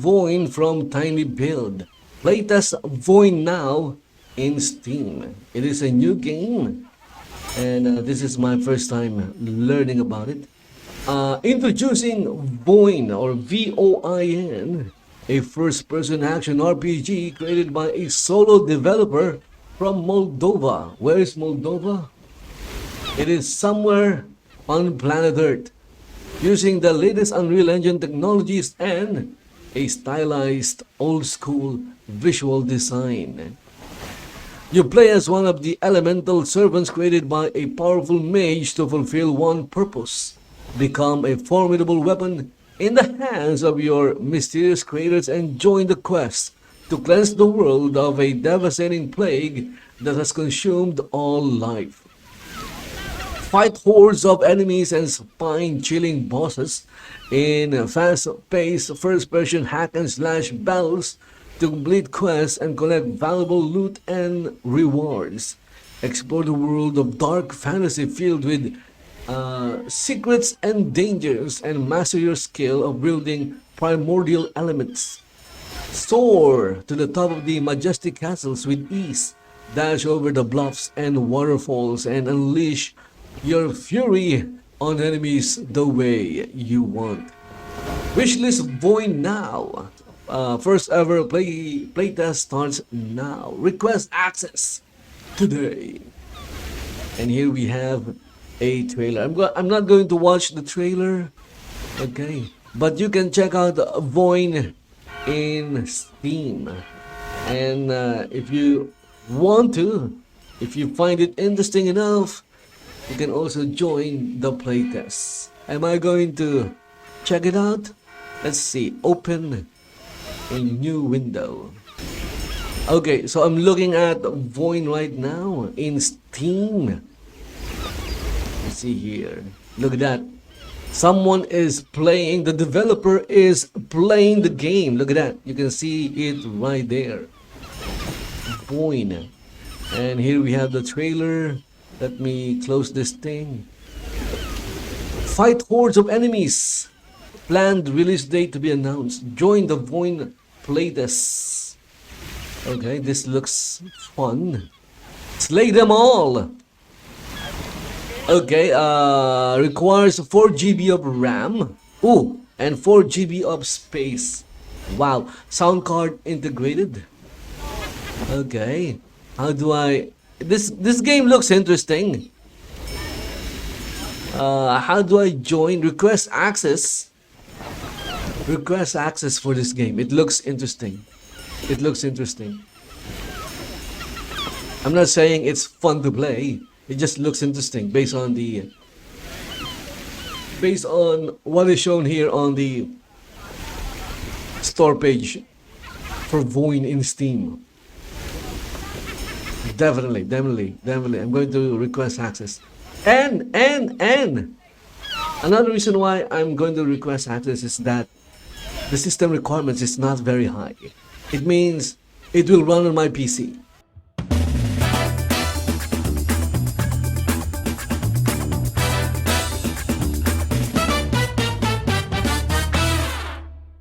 VOIN from Tiny Build. Playtest VOIN now in Steam. It is a new game, and this is my first time learning about it. Introducing VOIN or VOIN, a first-person action RPG created by a solo developer from Moldova. Where is Moldova? It is somewhere on planet Earth, using the latest Unreal Engine technologies and a stylized old-school visual design. You play as one of the elemental servants created by a powerful mage to fulfill one purpose: become a formidable weapon in the hands of your mysterious creators and join the quest to cleanse the world of a devastating plague that has consumed all life. Fight hordes of enemies and spine-chilling bosses in fast-paced first-person hack-and-slash battles to complete quests and collect valuable loot and rewards. Explore the world of dark fantasy filled with secrets and dangers, and master your skill of building primordial elements. Soar to the top of the majestic castles with ease. Dash over the bluffs and waterfalls and unleash your fury on enemies the way you want. Wishlist VOIN now. First ever playtest starts now. Request access today. And here we have a trailer. I'm not going to watch the trailer, okay? But you can check out VOIN in Steam. And if you want to, if you find it interesting enough, you can also join the playtest. Am I going to check it out? Let's see. Open a new window. Okay, so I'm looking at VOIN right now in Steam. Let's see here. Look at that. Someone is playing. The developer is playing the game. Look at that. You can see it right there. VOIN. And here we have the trailer. Let me close this thing. Fight hordes of enemies. Planned release date to be announced. Join the VOIN playtest. Okay, this looks fun. Slay them all. Okay, requires 4 GB of RAM. Ooh, and 4 GB of space. Wow, sound card integrated. Okay, how do I... This game looks interesting. How do I join? Request access. Request access for this game. It looks interesting. It looks interesting. I'm not saying it's fun to play. It just looks interesting based on what is shown here on the store page for VOIN in Steam. Definitely. I'm going to request access. And another reason why I'm going to request access is that the system requirements is not very high. It means it will run on my PC.